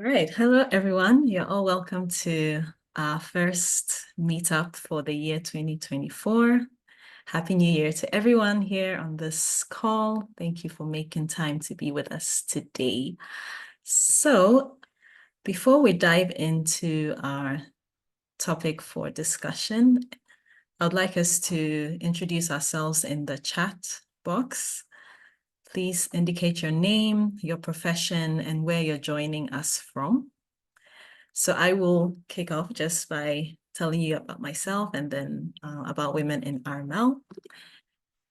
right. Hello, everyone. You're all welcome to our first meetup for the year 2024. Happy New Year to everyone here on this call. Thank you for making time to be with us today. So, before we dive into our topic for discussion, I'd like us to introduce ourselves in the chat box. Please indicate your name, your profession, and where you're joining us from. So I will kick off just by telling you about myself and then about women in RMEL.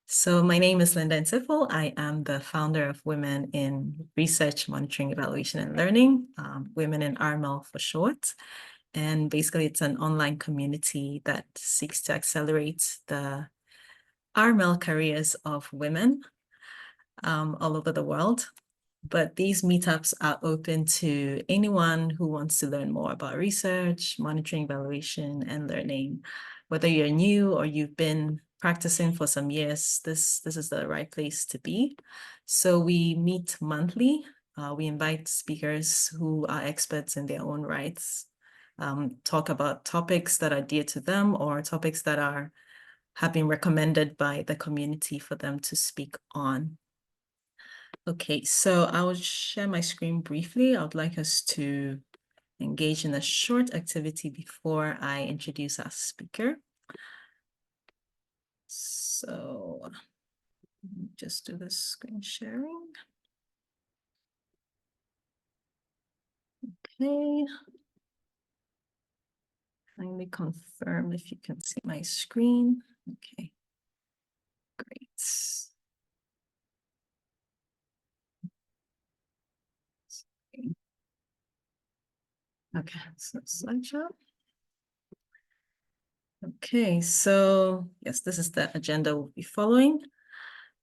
So my name is Linda Nsifel. I am the founder of Women in Research, Monitoring, Evaluation, and Learning, Women in RMEL for short. And basically, it's an online community that seeks to accelerate the RMEL careers of women all over the world. But these meetups are open to anyone who wants to learn more about research, monitoring, evaluation, and learning. Whether you're new or you've been practicing for some years, this is the right place to be. So we meet monthly. We invite speakers who are experts in their own rights, talk about topics that are dear to them or topics that have been recommended by the community for them to speak on. Okay, so I'll share my screen briefly. I would like us to engage in a short activity before I introduce our speaker. So just do the screen sharing. Okay. Kindly confirm if you can see my screen. Okay, great. Okay, so slideshow. Okay, so yes, this is the agenda we'll be following.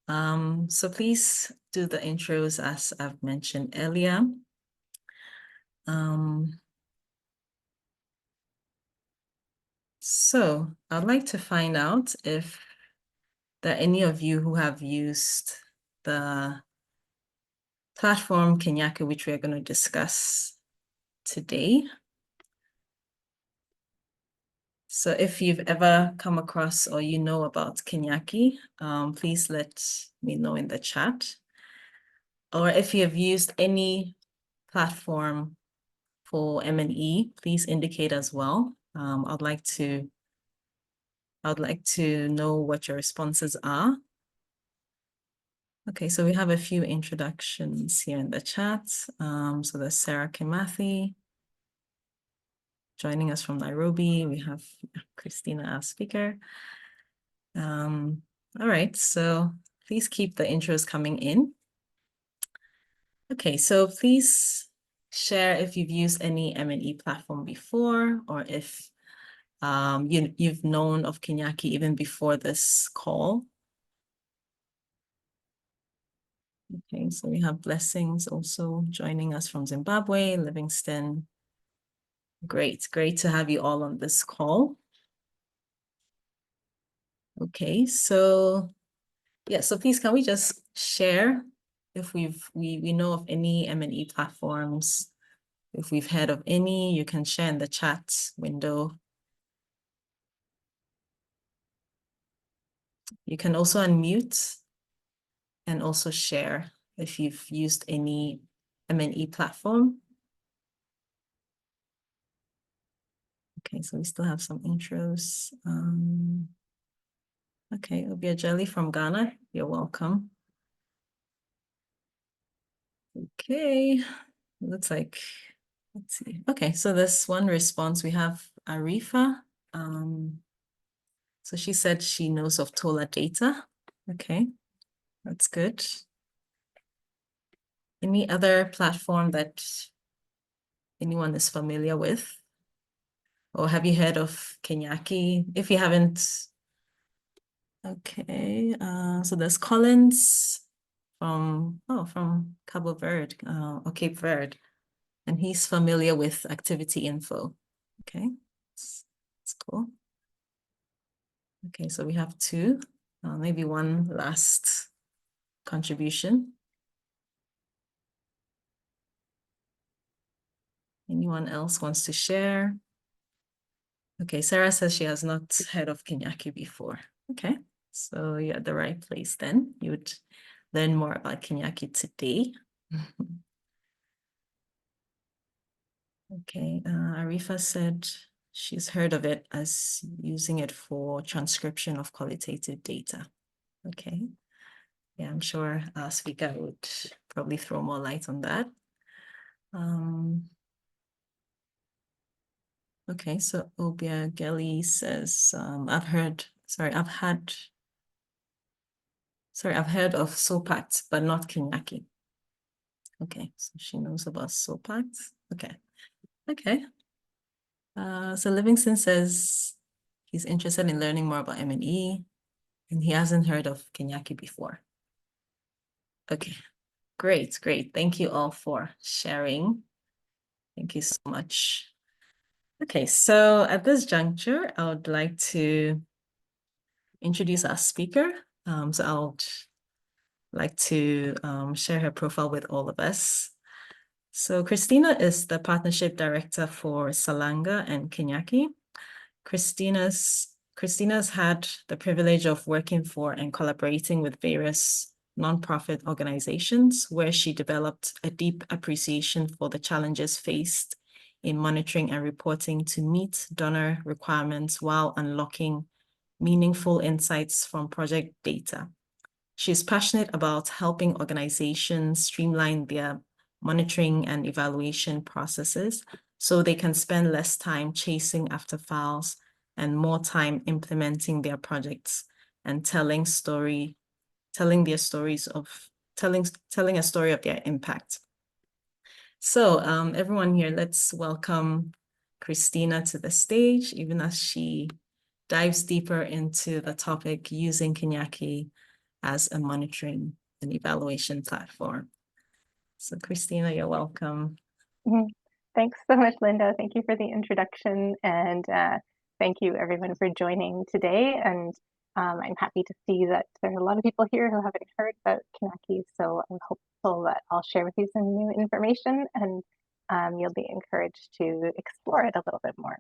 So please do the intros as I've mentioned earlier. So I'd like to find out if there are any of you who have used the platform Kinaki, which we're going to discuss today. So if you've ever come across or you know about Kinaki, please let me know in the chat. Or if you have used any platform for M&E, please indicate as well. I'd like to know what your responses are. Okay, so we have a few introductions here in the chat. So there's Sarah Kimathi joining us from Nairobi. We have Christina, our speaker. All right, so please keep the intros coming in. Okay, so please share if you've used any M&E platform before, or if you've known of Kinaki even before this call. Okay, so we have Blessings also joining us from Zimbabwe, Livingston. Great to have you all on this call. Okay, so yeah, so please can we just share if we know of any M&E platforms, if we've heard of any, you can share in the chat window. You can also unmute and also share if you've used any M&E platform. Okay, so we still have some intros. Okay, Obiajeli from Ghana, you're welcome. Okay, looks like, let's see. Okay, so this one response, we have Arifa. So she said she knows of Tola data. Okay, that's good. Any other platform that anyone is familiar with? Or have you heard of Kinaki? If you haven't, okay. So there's Collins from Cabo Verde, or Cape Verde, and he's familiar with activity info. Okay, that's cool. Okay, so we have two, maybe one last contribution. Anyone else wants to share? Okay, Sarah says she has not heard of Kinaki before. Okay, so you're at the right place then. You would learn more about Kinaki today. Okay, Arifa said she's heard of it as using it for transcription of qualitative data. Okay, yeah, I'm sure our speaker would probably throw more light on that. Okay, so Obia Gelly says, I've heard of SOPACT, but not Kinaki. Okay, so she knows about SOPACT. Okay. So Livingston says he's interested in learning more about M&E, and he hasn't heard of Kinaki before. Okay, great. Thank you all for sharing. Thank you so much. Okay, so at this juncture, I would like to introduce our speaker. So I would like to share her profile with all of us. So Christina is the Partnership Director for Salanga and Kinaki. Christina's had the privilege of working for and collaborating with various nonprofit organizations where she developed a deep appreciation for the challenges faced in monitoring and reporting to meet donor requirements while unlocking meaningful insights from project data. She's passionate about helping organizations streamline their monitoring and evaluation processes so they can spend less time chasing after files and more time implementing their projects and telling a story of their impact. So everyone here, let's welcome Christina to the stage, even as she dives deeper into the topic using Kinaki as a monitoring and evaluation platform. So Christina, you're welcome. Thanks so much, Linda. Thank you for the introduction, and thank you everyone for joining today. And I'm happy to see that there are a lot of people here who haven't heard about Kinaki, so I'm hopeful that I'll share with you some new information and you'll be encouraged to explore it a little bit more.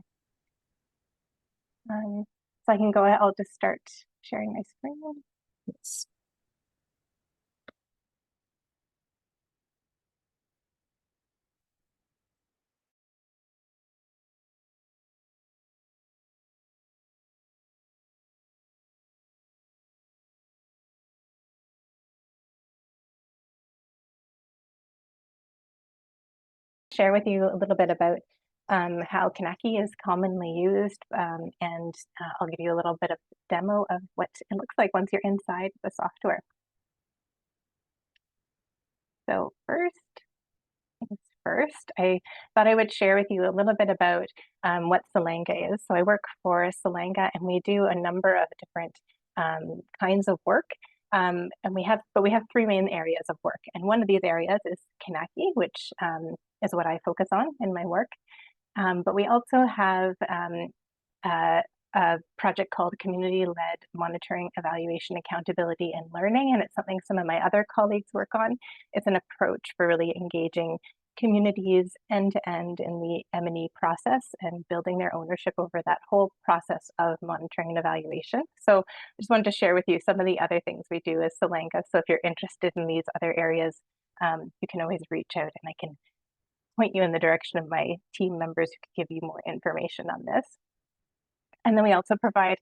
So I can go ahead, I'll just start sharing my screen. Yes. Share with you a little bit about how Kinaki is commonly used, and I'll give you a little bit of demo of what it looks like once you're inside the software. So first, I thought I would share with you a little bit about what Salanga is. So I work for Salanga, and we do a number of different kinds of work. And we have three main areas of work. And one of these areas is Kinaki, which is what I focus on in my work. But we also have a project called Community-Led Monitoring, Evaluation, Accountability, and Learning. And it's something some of my other colleagues work on. It's an approach for really engaging communities end-to-end in the M&E process and building their ownership over that whole process of monitoring and evaluation. So I just wanted to share with you some of the other things we do as Salanga. So if you're interested in these other areas, you can always reach out and I can point you in the direction of my team members who can give you more information on this. And then we also provide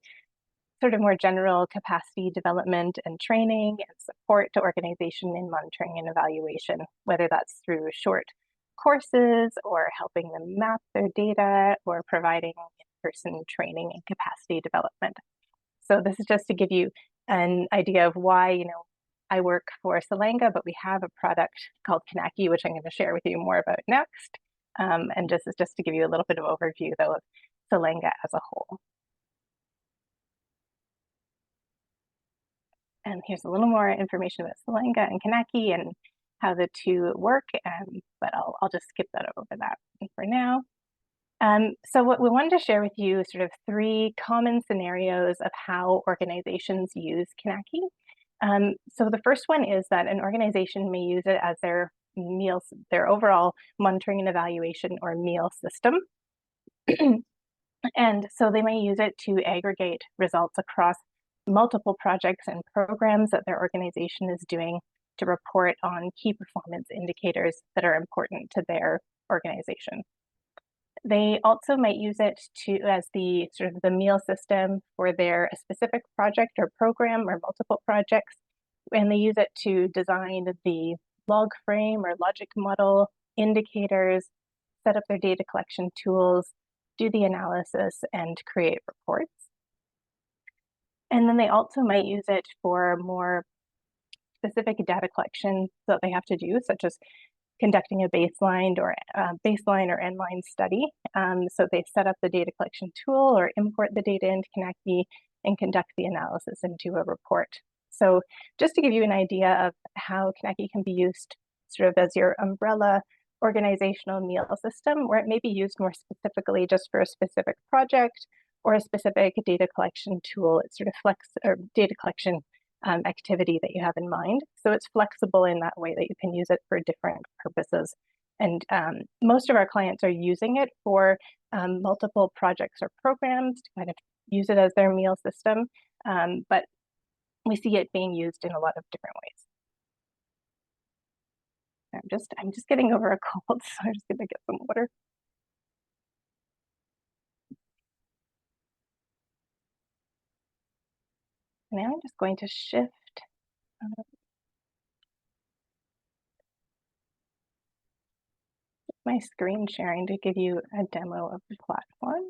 sort of more general capacity development and training and support to organization in monitoring and evaluation, whether that's through short courses or helping them map their data or providing in-person training and capacity development. So this is just to give you an idea of why, I work for Salanga, but we have a product called Kinaki, which I'm going to share with you more about next. And this is just to give you a little bit of overview, though, of Salanga as a whole. And here's a little more information about Salanga and Kinaki and how the two work, but I'll just skip that over that for now. So what we wanted to share with you is sort of three common scenarios of how organizations use Kinaki. So the first one is that an organization may use it as their meals, their overall monitoring and evaluation or meal system. And so they may use it to aggregate results across multiple projects and programs that their organization is doing to report on key performance indicators that are important to their organization. They also might use it as the sort of the meal system for their specific project or program or multiple projects. And they use it to design the log frame or logic model, indicators, set up their data collection tools, do the analysis, and create reports. And then they also might use it for more specific data collection that they have to do, such as conducting a baseline or endline study. So they set up the data collection tool or import the data into Kinaki and conduct the analysis into a report. So just to give you an idea of how Kinaki can be used sort of as your umbrella organizational meal system, where it may be used more specifically just for a specific project or a specific data collection tool. It's sort of data collection activity that you have in mind. So it's flexible in that way that you can use it for different purposes. And most of our clients are using it for multiple projects or programs to kind of use it as their meal system. But we see it being used in a lot of different ways. I'm just getting over a cold, so I'm just gonna get some water. Now I'm just going to shift my screen sharing to give you a demo of the platform.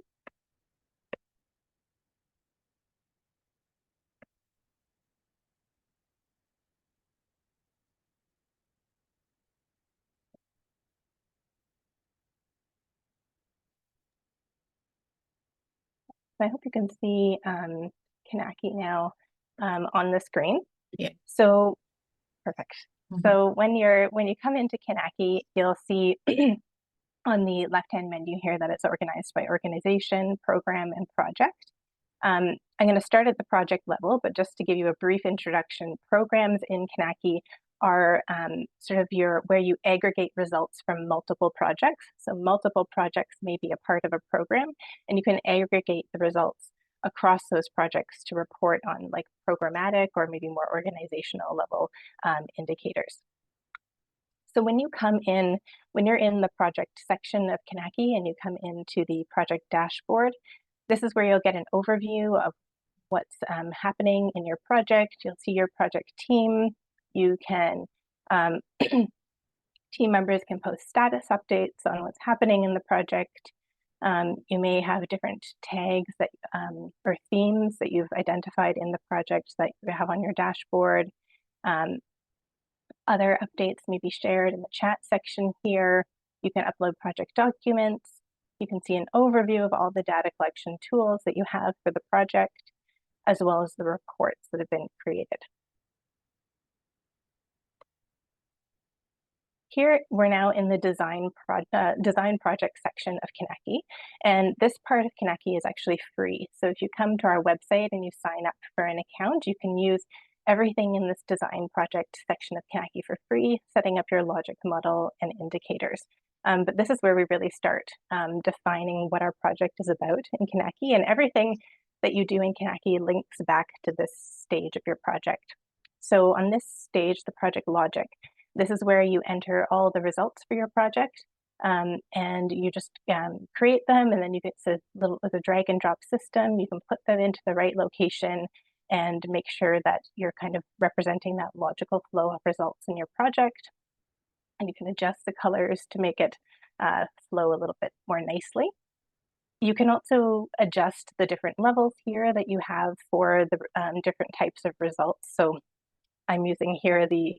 So I hope you can see Kinaki now on the screen. Yeah. So perfect. So when you come into Kinaki, you'll see on the left-hand menu here that it's organized by organization, program, and project. I'm going to start at the project level, but just to give you a brief introduction, programs in Kinaki are sort of where you aggregate results from multiple projects. So multiple projects may be a part of a program, and you can aggregate the results across those projects to report on like programmatic or maybe more organizational level indicators. So when you're in the project section of Kinaki and you come into the project dashboard, this is where you'll get an overview of what's happening in your project. You'll see your project team. You can, team members can post status updates on what's happening in the project. You may have different tags that or themes that you've identified in the project that you have on your dashboard. Other updates may be shared in the chat section here. You can upload project documents. You can see an overview of all the data collection tools that you have for the project, as well as the reports that have been created. Here, we're now in the design project section of Kinaki, and this part of Kinaki is actually free. So if you come to our website and you sign up for an account, you can use everything in this design project section of Kinaki for free, setting up your logic model and indicators. But this is where we really start defining what our project is about in Kinaki, and everything that you do in Kinaki links back to this stage of your project. So on this stage, the project logic, this is where you enter all the results for your project, and you just create them, and then you get with a drag and drop system, you can put them into the right location and make sure that you're kind of representing that logical flow of results in your project. And you can adjust the colors to make it flow a little bit more nicely. You can also adjust the different levels here that you have for the different types of results. So I'm using here the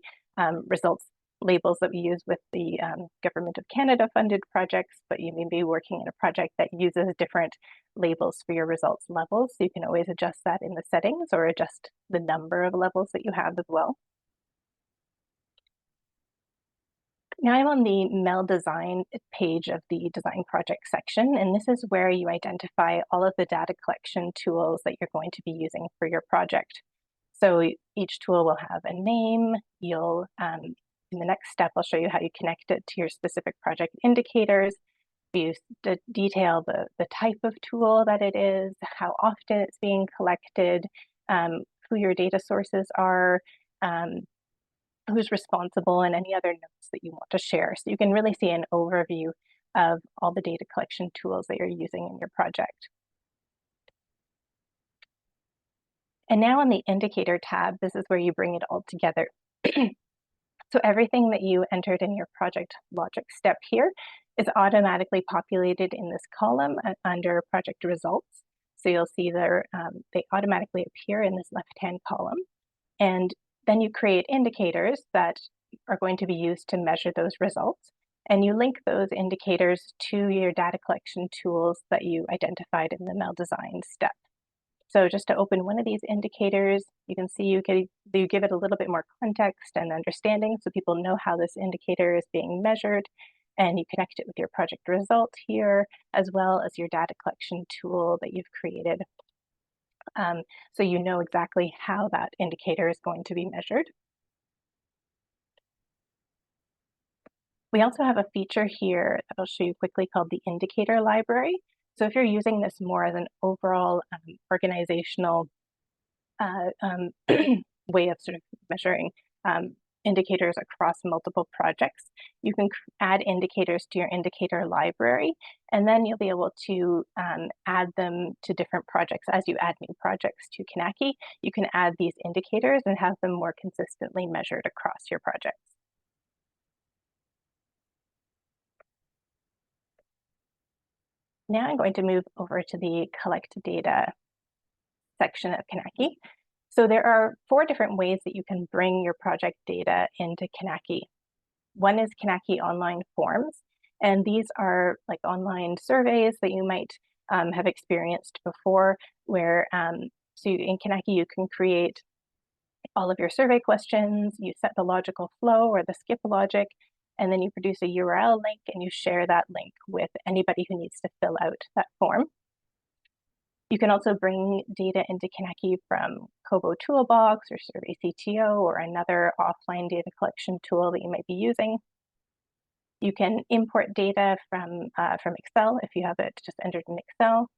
results labels that we use with the Government of Canada funded projects, but you may be working in a project that uses different labels for your results levels. So you can always adjust that in the settings or adjust the number of levels that you have as well. Now I'm on the MEL design page of the design project section, and this is where you identify all of the data collection tools that you're going to be using for your project. So each tool will have a name. You'll in the next step, I'll show you how you connect it to your specific project indicators. You detail the type of tool that it is, how often it's being collected, who your data sources are, who's responsible, and any other notes that you want to share. So you can really see an overview of all the data collection tools that you're using in your project. And now on the indicator tab, this is where you bring it all together. So everything that you entered in your project logic step here is automatically populated in this column under project results. So you'll see they automatically appear in this left-hand column. And then you create indicators that are going to be used to measure those results. And you link those indicators to your data collection tools that you identified in the MEL design step. So just to open one of these indicators, you can see you give it a little bit more context and understanding so people know how this indicator is being measured, and you connect it with your project result here, as well as your data collection tool that you've created. So you know exactly how that indicator is going to be measured. We also have a feature here that I'll show you quickly called the indicator library. So if you're using this more as an overall organizational way of sort of measuring indicators across multiple projects, you can add indicators to your indicator library, and then you'll be able to add them to different projects. As you add new projects to Kinaki, you can add these indicators and have them more consistently measured across your projects. Now I'm going to move over to the collect data section of Kinaki. So there are 4 different ways that you can bring your project data into Kinaki. One is Kinaki online forms, and these are like online surveys that you might have experienced before, where in Kinaki you can create all of your survey questions, you set the logical flow or the skip logic, and then you produce a URL link and you share that link with anybody who needs to fill out that form. You can also bring data into Kinaki from Kobo Toolbox or Survey CTO or another offline data collection tool that you might be using. You can import data from Excel if you have it just entered in Excel.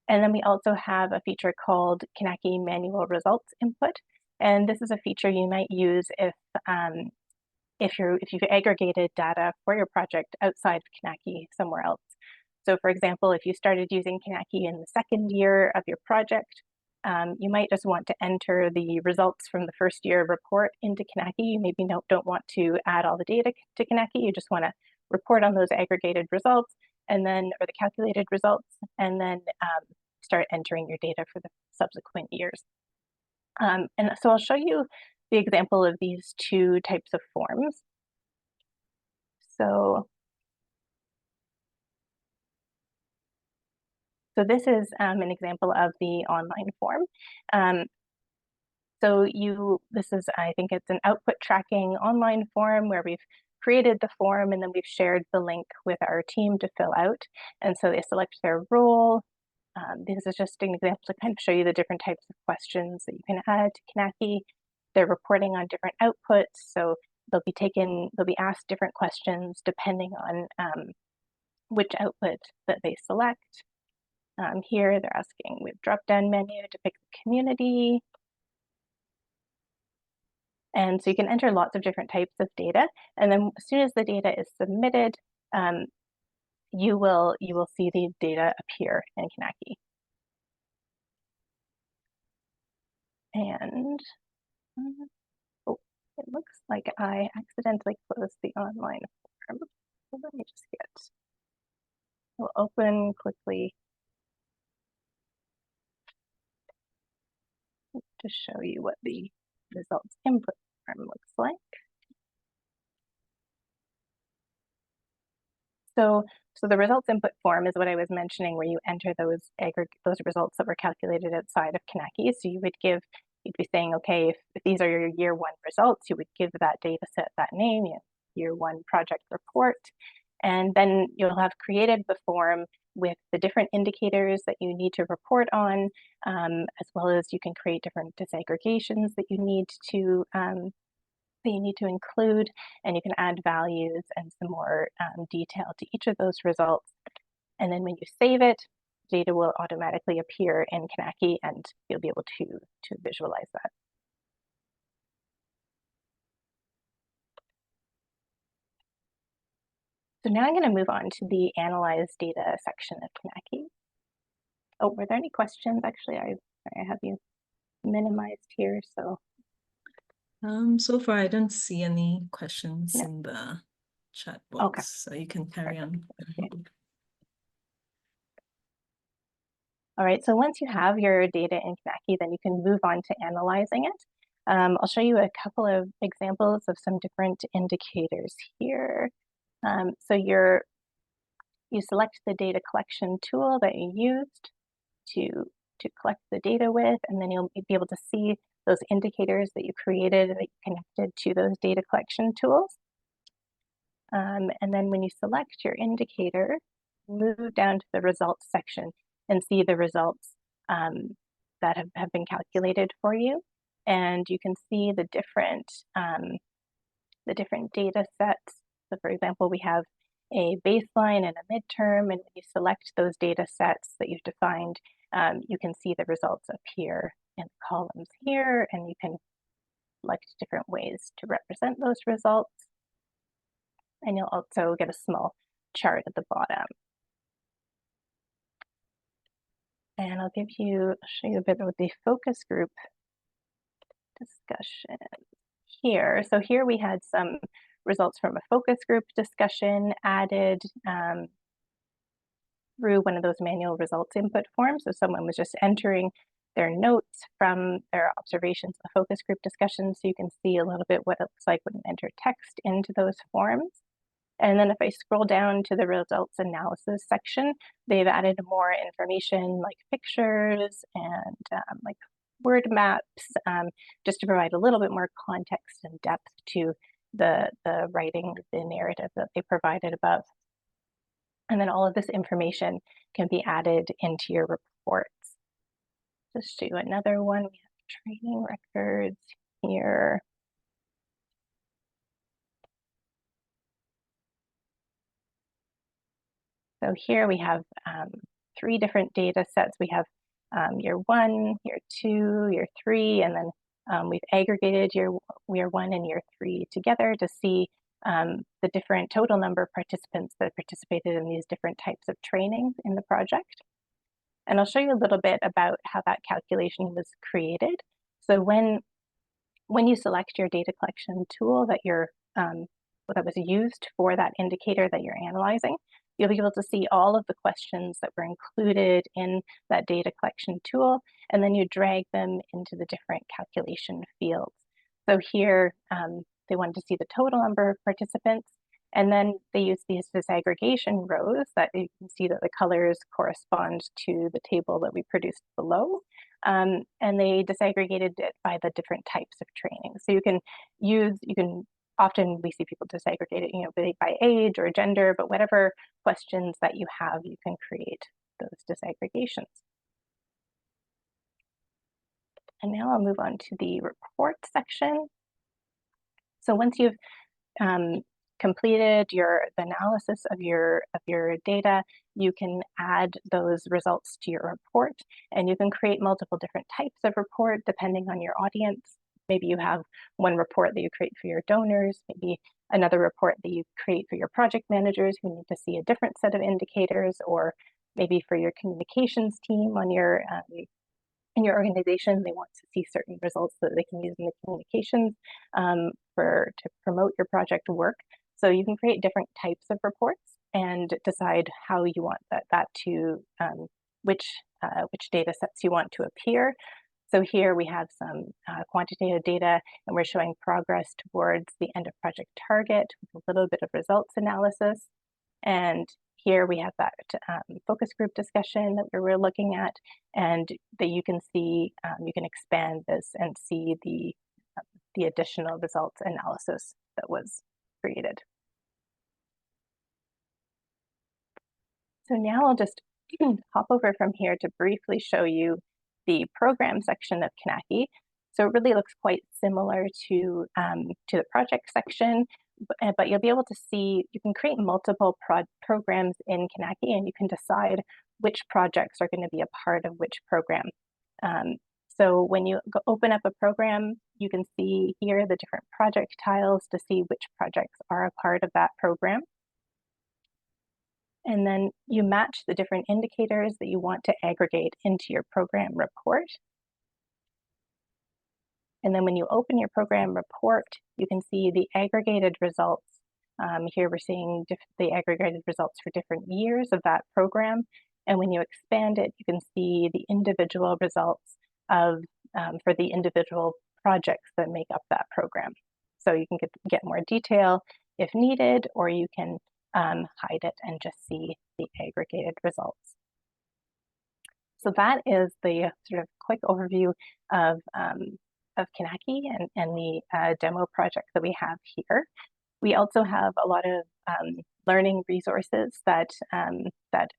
And then we also have a feature called Kinaki Manual Results Input. And this is a feature you might use if you've aggregated data for your project outside of Kinaki somewhere else. So for example, if you started using Kinaki in the 2nd year of your project, you might just want to enter the results from the 1st year report into Kinaki. You maybe don't want to add all the data to Kinaki. You just want to report on those aggregated results or the calculated results, and then start entering your data for the subsequent years. And so I'll show you the example of these 2 types of forms. So this is an example of the online form. I think it's an output tracking online form where we've created the form and then we've shared the link with our team to fill out. And so they select their role. This is just an example to kind of show you the different types of questions that you can add to Kinaki. They're reporting on different outputs, so they'll be asked different questions depending on which output that they select. Here they're asking, we have drop-down menu to pick the community. And so you can enter lots of different types of data. And then as soon as the data is submitted, you will see the data appear in Kinaki. And it looks like I accidentally closed the online form. So let me just we'll open quickly to show you what the results input form looks like. So the results input form is what I was mentioning, where you enter those results that were calculated outside of Kinaki. So you'd be saying, okay, if these are your year 1 results, you would give that data set that name, year 1 project report. And then you'll have created the form with the different indicators that you need to report on, as well as you can create different disaggregations that you need to that you need to include, and you can add values and some more detail to each of those results. And then when you save it, data will automatically appear in Kinaki, and you'll be able to visualize that. So now I'm going to move on to the Analyze Data section of Kinaki. Oh, were there any questions? Actually, I have you minimized here, so. So far, I don't see any questions No. in the chat box, Okay. so you can carry on. Okay. All right, so once you have your data in Kinaki, then you can move on to analyzing it. I'll show you a couple of examples of some different indicators here. So you select the data collection tool that you used to collect the data with, and then you'll be able to see those indicators that you created that you connected to those data collection tools. And then when you select your indicator, move down to the results section and see the results that have been calculated for you. And you can see the different data sets. So for example, we have a baseline and a midterm, and when you select those data sets that you've defined, you can see the results appear in the columns here, and you can select different ways to represent those results. And you'll also get a small chart at the bottom. And I'll show you a bit of the focus group discussion here. So here we had some results from a focus group discussion added through one of those manual results input forms. So someone was just entering their notes from their observations of the focus group discussion. So you can see a little bit what it looks like when you enter text into those forms. And then if I scroll down to the results analysis section, they've added more information like pictures and like word maps, just to provide a little bit more context and depth to the writing, the narrative that they provided above. And then all of this information can be added into your reports. Just do another one. We have training records here. So here we have 3 different data sets. We have year 1, year 2, year 3, and then we've aggregated year 1 and year 3 together to see the different total number of participants that participated in these different types of training in the project. And I'll show you a little bit about how that calculation was created. So when you select your data collection tool that that was used for that indicator that you're analyzing, you'll be able to see all of the questions that were included in that data collection tool, and then you drag them into the different calculation fields. So here, they wanted to see the total number of participants, and then they use these disaggregation rows that you can see that the colors correspond to the table that we produced below. And they disaggregated it by the different types of training. So often we see people disaggregate it, by age or gender, but whatever questions that you have, you can create those disaggregations. And now I'll move on to the report section. So once you've completed the analysis of your data, you can add those results to your report, and you can create multiple different types of report depending on your audience. Maybe you have one report that you create for your donors, maybe another report that you create for your project managers who need to see a different set of indicators, or maybe for your communications team on in your organization, they want to see certain results that they can use in the communications to promote your project work. So you can create different types of reports and decide how you want which data sets you want to appear. So here we have some quantitative data, and we're showing progress towards the end of project target with a little bit of results analysis. And here we have that focus group discussion that we were looking at, and that you can see, you can expand this and see the additional results analysis that was created. So now I'll just hop over from here to briefly show you the program section of Kinaki. So it really looks quite similar to the project section, but you'll be able to see, you can create multiple programs in Kinaki, and you can decide which projects are going to be a part of which program. So when you open up a program, you can see here the different project tiles to see which projects are a part of that program. And then you match the different indicators that you want to aggregate into your program report. And then when you open your program report, you can see the aggregated results. Here we're seeing the aggregated results for different years of that program. And when you expand it, you can see the individual results of for the individual projects that make up that program. So you can get more detail if needed, or you can hide it and just see the aggregated results. So that is the sort of quick overview of Kinaki and the demo project that we have here. We also have a lot of learning resources that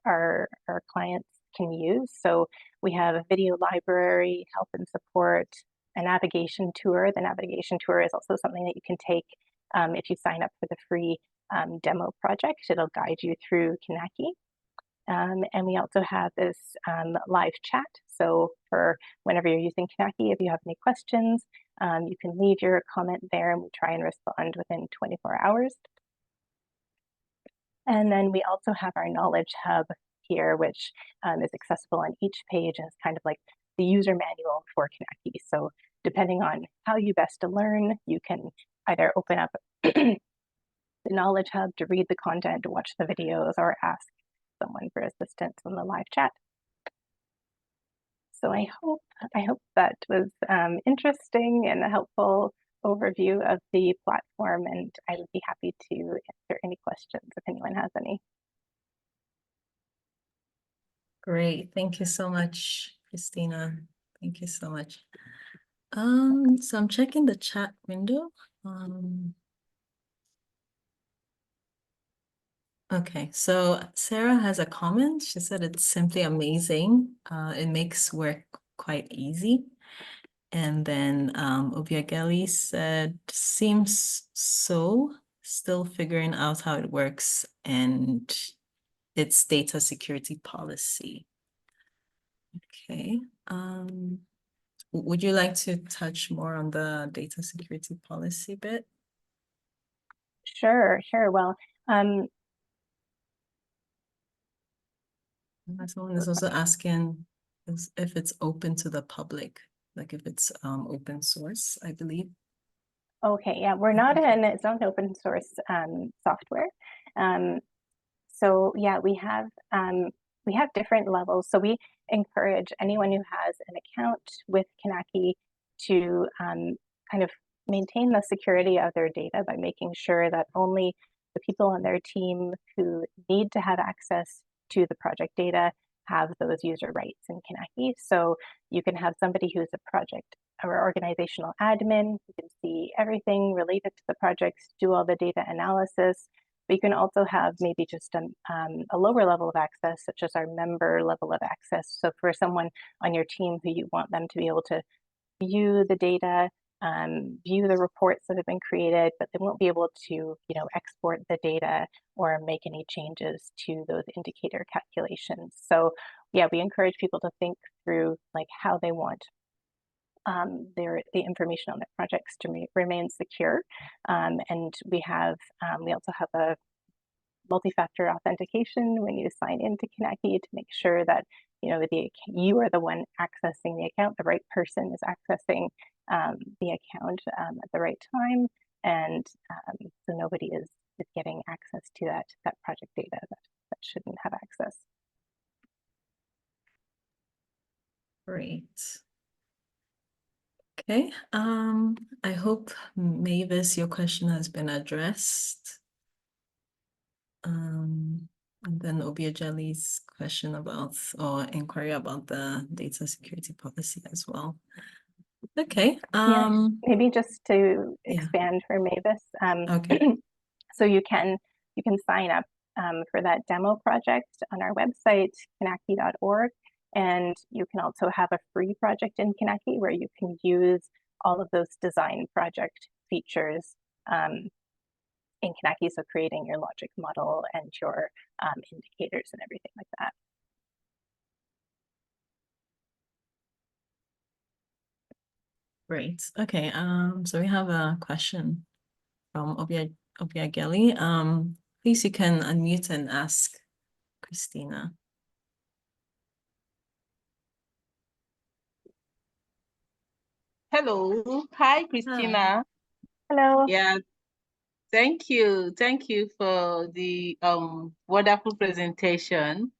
our clients can use. So we have a video library, help and support, a navigation tour. The navigation tour is also something that you can take if you sign up for the free demo project. It'll guide you through Kinaki. And we also have this live chat. So for whenever you're using Kinaki, if you have any questions, you can leave your comment there and we try and respond within 24 hours. And then we also have our knowledge hub here, which is accessible on each page and it's kind of like the user manual for Kinaki. So depending on how you best to learn, you can either open up the knowledge hub to read the content, watch the videos, or ask someone for assistance on the live chat. So I hope that was interesting and a helpful overview of the platform, and I would be happy to answer any questions if anyone has any. Great. Thank you so much, Christina. Thank you so much. So I'm checking the chat window. Okay, so Sarah has a comment. She said it's simply amazing. It makes work quite easy. And then Obiageli said, seems so, still figuring out how it works and its data security policy. Okay. Would you like to touch more on the data security policy bit? Sure. Well, someone is also asking if it's open to the public, like if it's open source, I believe. Okay, yeah, it's not an open source software. So yeah, we have different levels. So we encourage anyone who has an account with Kinaki to kind of maintain the security of their data by making sure that only the people on their team who need to have access to the project data have those user rights in Kinaki. So you can have somebody who's a project or organizational admin who can see everything related to the projects, do all the data analysis. But you can also have maybe just a lower level of access, such as our member level of access. So for someone on your team who you want them to be able to view the data, view the reports that have been created, but they won't be able to, export the data or make any changes to those indicator calculations. So yeah, we encourage people to think through like how they want the information on their projects to remain secure. And we also have a multi-factor authentication when you sign into Kinaki to make sure that you are the one accessing the account, the right person is accessing the account at the right time, and so nobody is getting access to that project data that shouldn't have access. Great. Okay, I hope, Mavis, your question has been addressed. And then Obiageli's question or inquiry about the data security policy as well. Okay. Maybe just to expand for Mavis. Okay. So you can sign up for that demo project on our website, kinaki.org. And you can also have a free project in Kinaki where you can use all of those design project features in Kinaki, so creating your logic model and your indicators and everything like that. Great. Okay. So we have a question from Obiageli. Please, you can unmute and ask Christina. Hello. Hi, Christina. Hi. Hello. Yeah, thank you. Thank you for the wonderful presentation.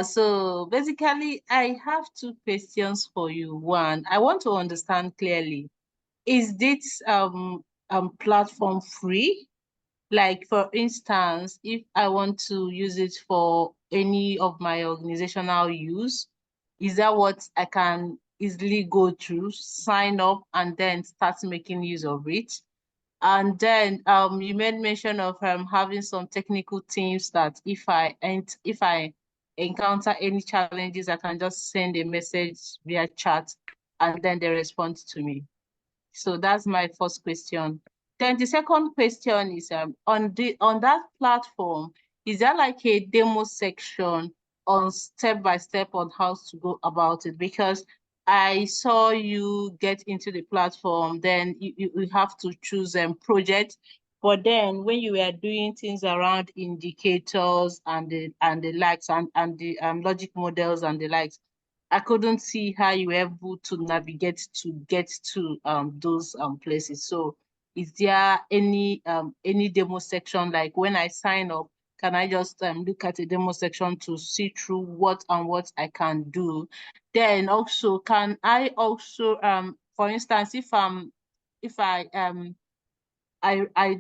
So basically, I have two questions for you. One, I want to understand clearly, is this platform free? Like, for instance, if I want to use it for any of my organizational use, is that what I can easily go through, sign up, and then start making use of it? And then you made mention of having some technical teams that if I encounter any challenges, I can just send a message via chat and then they respond to me. So that's my first question. Then the second question is on that platform, is there like a demo section on step by step on how to go about it? Because I saw you get into the platform, then you have to choose project. But then when you were doing things around indicators and the likes and the logic models and the likes, I couldn't see how you were able to navigate to get to those places. So is there any demo section? Like when I sign up, can I just look at a demo section to see through what I can do? Then also, can I also for instance, if I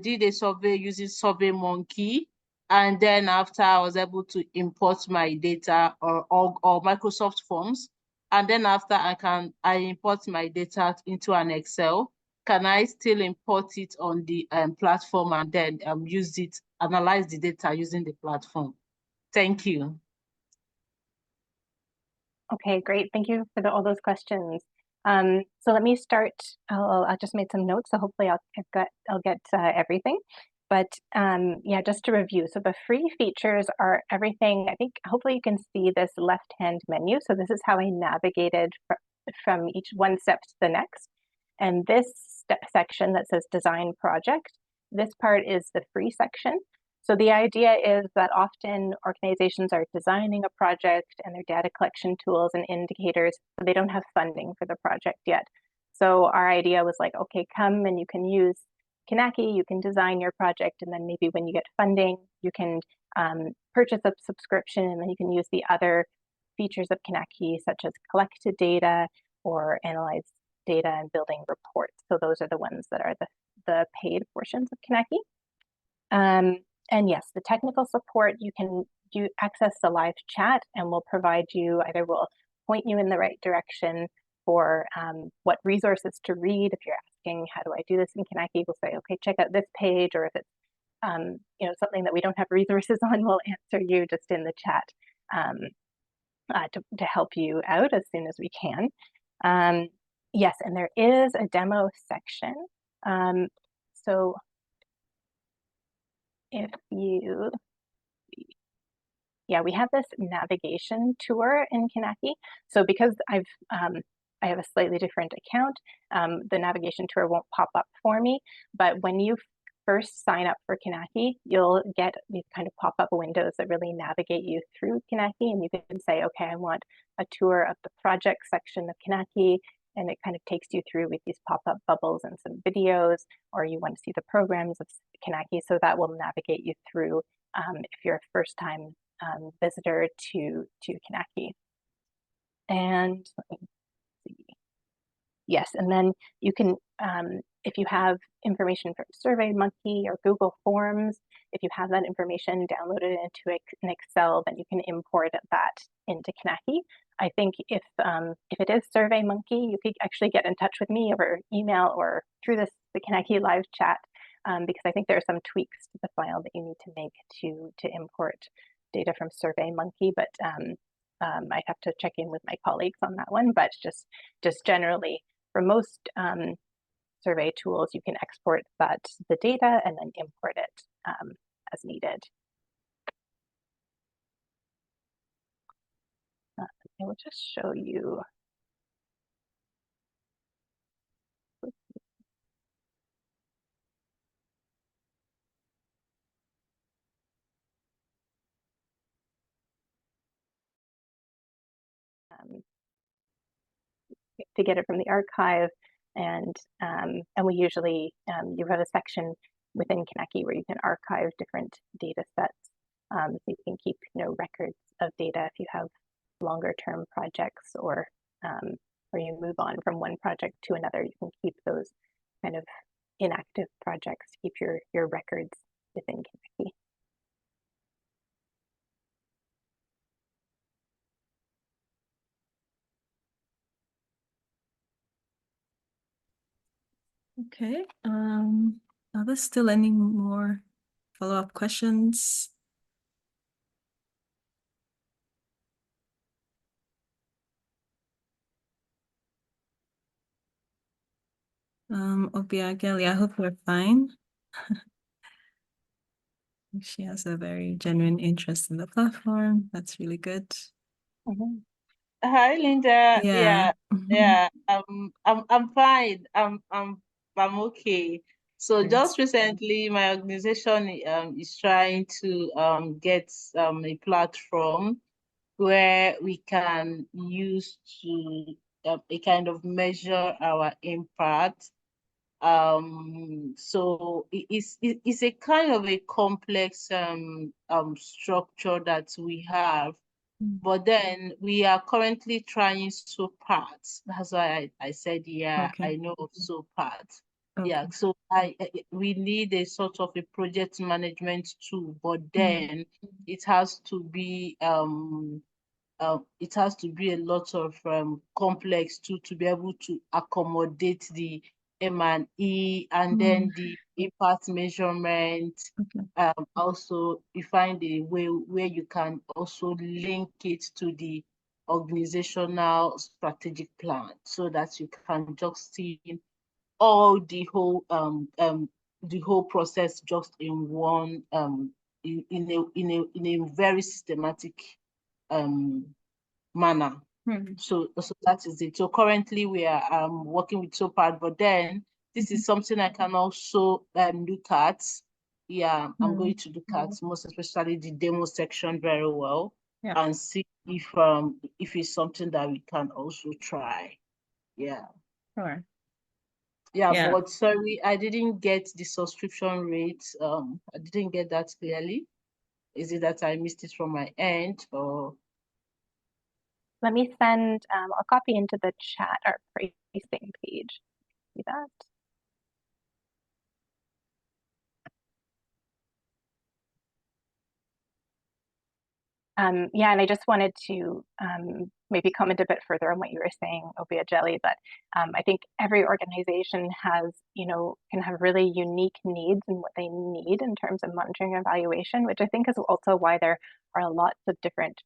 did a survey using SurveyMonkey, and then after I was able to import my data or Microsoft Forms, and then after I import my data into an Excel. Can I still import it on the platform and then use it, analyze the data using the platform? Thank you. Okay, great. Thank you for all those questions. So let me start. I just made some notes, so hopefully I'll get everything. But yeah, just to review. So the free features are everything. I think hopefully you can see this left-hand menu. So this is how I navigated from each one step to the next. And this section that says Design Project, this part is the free section. So the idea is that often organizations are designing a project and their data collection tools and indicators, but they don't have funding for the project yet. So our idea was like, okay, come and you can use Kinaki, you can design your project, and then maybe when you get funding, you can purchase a subscription, and then you can use the other features of Kinaki, such as collected data or analyze data and building reports. So those are the ones that are the paid portions of Kinaki. And yes, the technical support, you can access the live chat, and we'll provide you, either we'll point you in the right direction for what resources to read. If you're asking, how do I do this in Kinaki, we'll say, okay, check out this page. Or if it's something that we don't have resources on, we'll answer you just in the chat to help you out as soon as we can. Yes, and there is a demo section. So if you, yeah, we have this navigation tour in Kinaki. So because I have a slightly different account, the navigation tour won't pop up for me. But when you first sign up for Kinaki, you'll get these kind of pop-up windows that really navigate you through Kinaki. And you can say, okay, I want a tour of the project section of Kinaki. And it kind of takes you through with these pop-up bubbles and some videos, or you want to see the programs of Kinaki. So that will navigate you through if you're a first-time visitor to Kinaki. And let me see. Yes, and then you can, if you have information from SurveyMonkey or Google Forms, if you have that information downloaded into an Excel, then you can import that into Kinaki. I think if it is SurveyMonkey, you could actually get in touch with me over email or through the Kinaki live chat, because I think there are some tweaks to the file that you need to make to import data from SurveyMonkey, but I have to check in with my colleagues on that one. But just generally, for most survey tools, you can export the data and then import it as needed. I will just show you. To get it from the archive, and we usually you have a section within Kinaki where you can archive different data sets, so you can keep records of data if you have longer term projects, or you move on from one project to another. You can keep those kind of inactive projects, keep your records within Kinaki. Okay. Are there still any more follow-up questions? Obiageli, I hope we're fine. She has a very genuine interest in the platform. That's really good. Mm-hmm. Hi, Linda. Yeah. Yeah. I'm fine. I'm okay. So Great. just recently, my organization is trying to get a platform where we can use to a kind of measure our impact. So it's a kind of a complex structure that we have. But then we are currently trying SOPAT. That's why I said, yeah, Okay. I know of SOPAT. Okay. Yeah, so we need a sort of a project management tool, but then it has to be a lot of complex to be able to accommodate the M&E and then the impact measurement. Okay. Also, you find a way where you can also link it to the organizational strategic plan so that you can just see all the whole process just in one in a very systematic manner. So that is it. So currently we are working with SOPAD, but then this is something I can also look at. Yeah, I'm going to look at most especially the demo section very well, and see if it's something that we can also try. Yeah. Sure. Yeah, Yeah. but sorry, I didn't get the subscription rate. I didn't get that clearly. Is it that I missed it from my end, or? Let me send, I'll copy into the chat our pricing page. See that? Yeah, and I just wanted to maybe comment a bit further on what you were saying, Obiageli, but I think every organization has, can have really unique needs and what they need in terms of monitoring and evaluation, which I think is also why there are lots of different,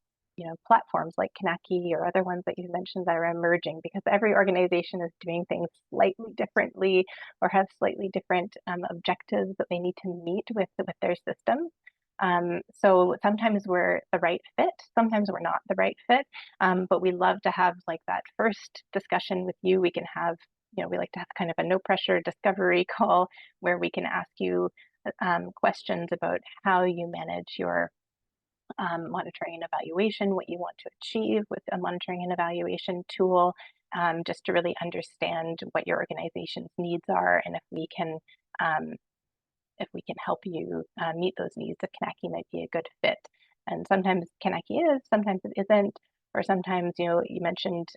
platforms like Kinaki or other ones that you mentioned that are emerging, because every organization is doing things slightly differently or have slightly different objectives that they need to meet with their systems. So sometimes we're the right fit, sometimes we're not the right fit, but we love to have like that first discussion with you. We can have, we like to have kind of a no pressure discovery call where we can ask you questions about how you manage your monitoring and evaluation, what you want to achieve with a monitoring and evaluation tool, just to really understand what your organization's needs are, and if we can help you meet those needs, if Kinaki might be a good fit. And sometimes Kinaki is, sometimes it isn't, or sometimes, you mentioned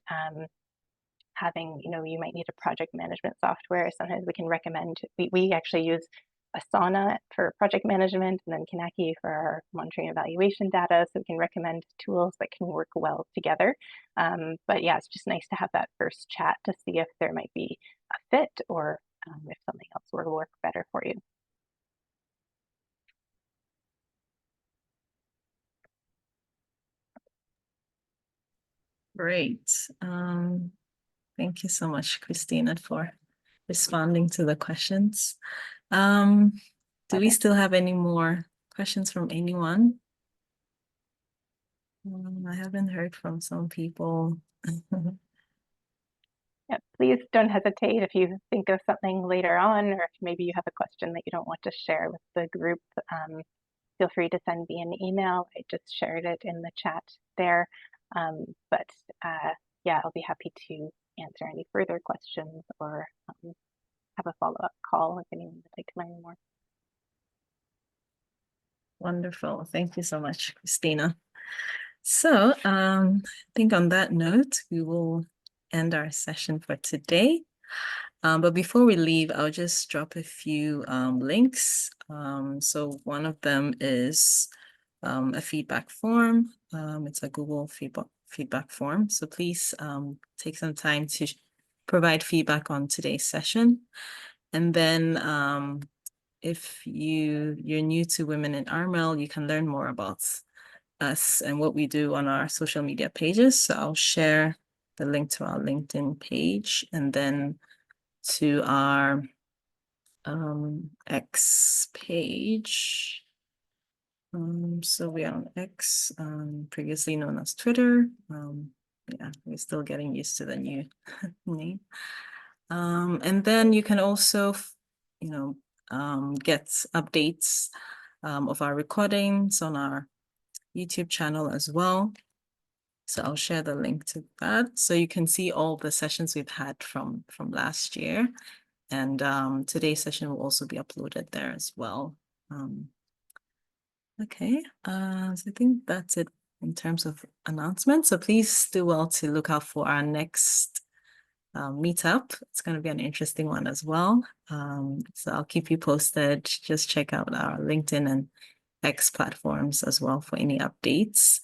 having, you might need a project management software. Sometimes we can recommend, we actually use Asana for project management and then Kinaki for our monitoring and evaluation data. So we can recommend tools that can work well together. But yeah, it's just nice to have that first chat to see if there might be a fit, or if something else will work better for you. Great. Thank you so much, Christina, for responding to the questions. Do we Okay. still have any more questions from anyone? I haven't heard from some people. Yeah, please don't hesitate if you think of something later on, or if maybe you have a question that you don't want to share with the group. Feel free to send me an email. I just shared it in the chat there. Yeah, I'll be happy to answer any further questions or have a follow-up call if anyone would like to learn more. Wonderful. Thank you so much, Christina. So I think on that note, we will end our session for today. But before we leave, I'll just drop a few links. So one of them is a feedback form. It's a Google feedback form. So please take some time to provide feedback on today's session. And then if you're new to Women in RMEL, you can learn more about us and what we do on our social media pages. So I'll share the link to our LinkedIn page and then to our X page. So we are on X, previously known as Twitter. Yeah, we're still getting used to the new name. And then you can also, get updates of our recordings on our YouTube channel as well. So I'll share the link to that. So you can see all the sessions we've had from last year. And today's session will also be uploaded there as well. Okay, so I think that's it in terms of announcements. So please do well to look out for our next meetup. It's going to be an interesting one as well. So I'll keep you posted. Just check out our LinkedIn and X platforms as well for any updates.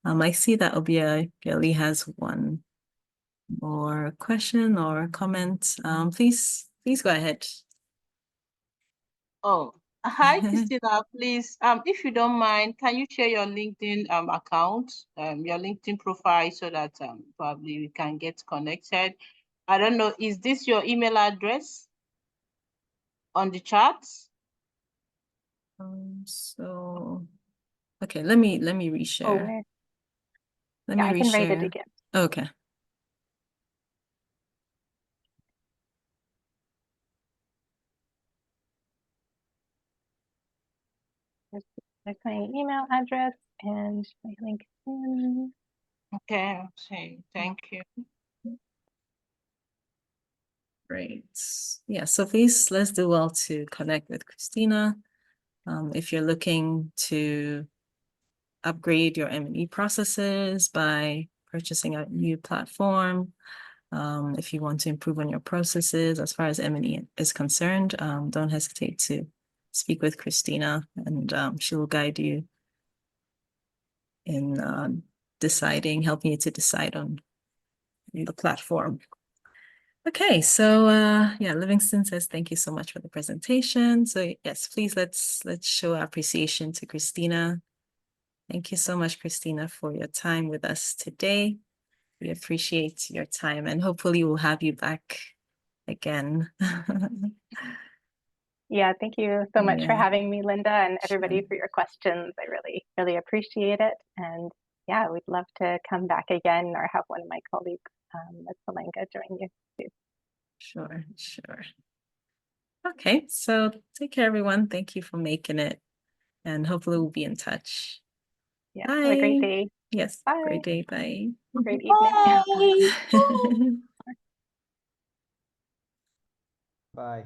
I see that Obia Gelly has one more question or comment. Please go ahead. Oh, hi, Christina. Please, if you don't mind, can you share your LinkedIn account, your LinkedIn profile, so that probably we can get connected. I don't know, is this your email address on the chat? So okay, let me reshare. Oh, Let yeah, me I can write it reshare. again. Okay. There's my email address and my LinkedIn. Okay, okay, thank you. Great. Yeah, so please, let's do well to connect with Christina. If you're looking to upgrade your M&E processes by purchasing a new platform, if you want to improve on your processes as far as M&E is concerned, don't hesitate to speak with Christina, and she will guide you in helping you to decide on the platform. Okay, so yeah, Livingston says thank you so much for the presentation. So yes, please let's show our appreciation to Christina. Thank you so much, Christina, for your time with us today. We appreciate your time, and hopefully we'll have you back again. Yeah, thank you so much for Yeah, having me, Linda, and everybody sure. for your questions. I really appreciate it. And yeah, we'd love to come back again or have one of my colleagues at Salanga join you too. Sure. Okay, so take care, everyone. Thank you for making it, and hopefully we'll be in touch. Yeah, Bye. have a great day. Yes, Bye. great day. Bye. Great evening. Bye. Bye.